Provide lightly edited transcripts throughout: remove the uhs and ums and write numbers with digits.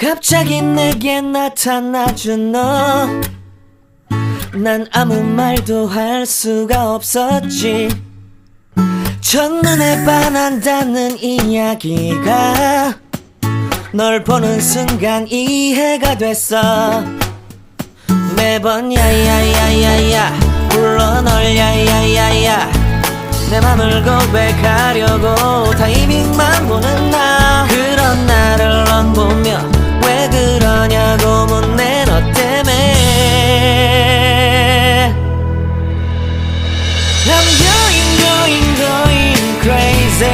갑자기 내게 나타나준 너, 난 아무 말도 할 수가 없었지. 첫눈에 반한다는 이야기가 널 보는 순간 이해가 됐어. 매번 야야야야야 불러 널 야야야야, 내 맘을 고백하려고 타이밍만 보는 나. 그런 나를 넌 보며 왜 그러냐고 묻네. 너 때문에 I'm going crazy.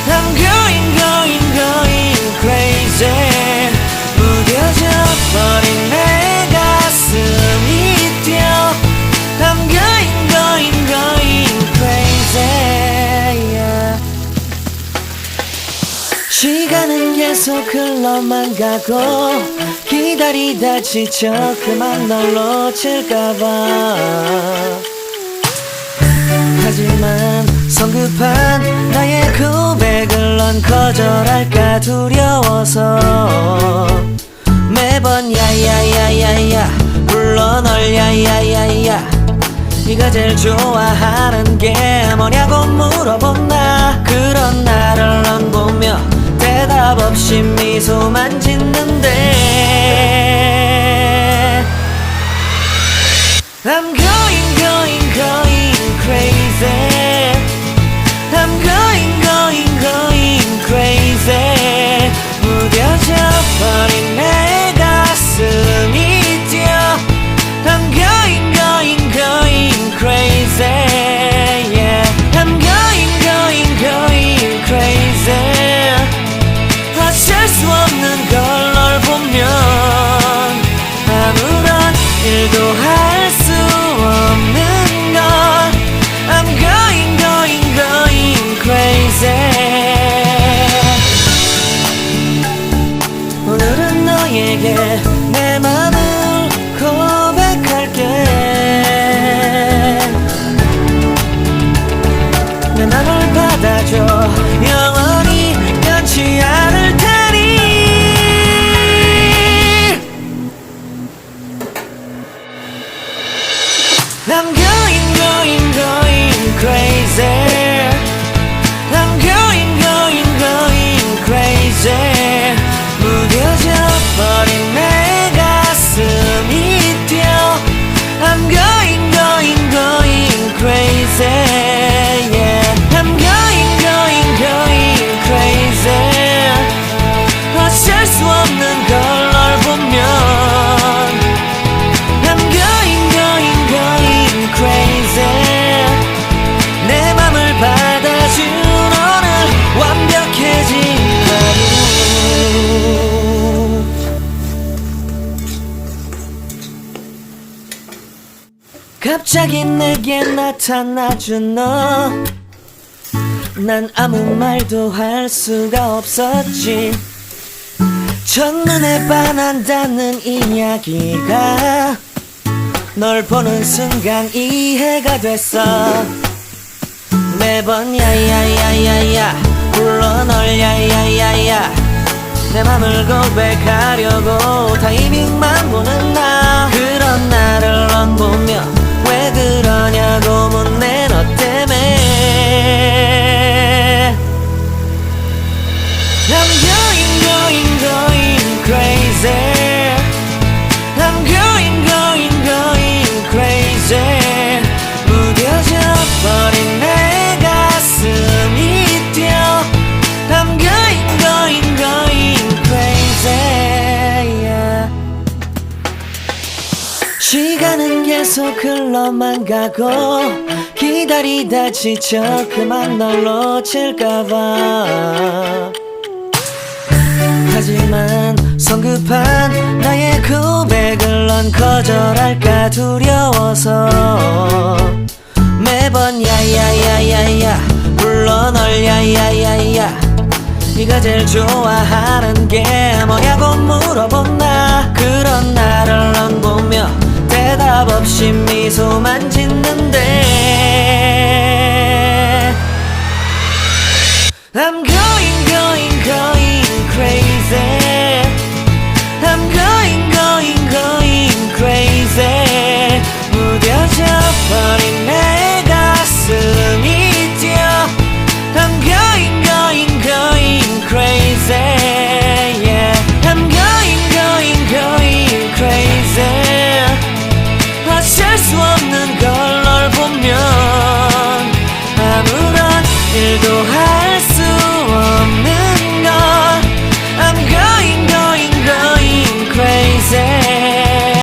I'm going crazy. 무뎌져 버린 내 가슴이 뛰어. I'm going crazy, yeah. 시간은 계속 흘러만 가고 기다리다 지쳐 그만 널 놓칠까봐. 하지만 성급한 나의 고백을 넌 거절할까 두려워서 매번 야야야야야 불러 널 야야야야, 네가 제일 좋아하는 게 뭐냐고 물어본 나. 그런 나를 넌 보며 대답 없이 미소만 짓는데 I'm going crazy. I'm going crazy. 무뎌져 버린 내 가슴이 뛰어. I'm going crazy, yeah. I'm going crazy. 어쩔 수 없는 걸 널 보면 아무런 일도 할 수 없는 걸. I'm going crazy. 오늘은 너에게 내 맘을 고백할게. 내 맘을 받아줘. 영원히 변치 않을 테니. I'm going crazy. I'm going crazy. 무뎌져 버린 내 가슴이 뛰어. I'm going crazy, yeah. I'm going crazy. 어쩔 수 없는 걸 널 보면 I'm going crazy. 내 맘을 받아준 오늘 완벽해진 하루. 갑자기 내게 나타나준 너, 난 아무 말도 할 수가 없었지. 첫눈에 반한다는 이야기가 널 보는 순간 이해가 됐어. 매번 야야야야야 불러 널 야야야야, 내 맘을 고백하려고 타이밍만 보는 나. 그런 나를 넌 보며 왜 그러냐고 묻네. 너 때문에 I'm going crazy. I'm going crazy. 무뎌져 버린 내 가슴이 뛰어. I'm going crazy, yeah. 시간은 계속 흘러만 가고 기다리다 지쳐 그만 널 놓칠까봐. 하지만 성급한 나의 고백을 넌 거절할까 두려워서 매번 야야야야야 불러 널 야야야야, 네가 제일 좋아하는 게 뭐냐고 물어본 나. 그런 나를 넌 보며 대답 없이 미소만 짓는데 I'm going crazy. 일도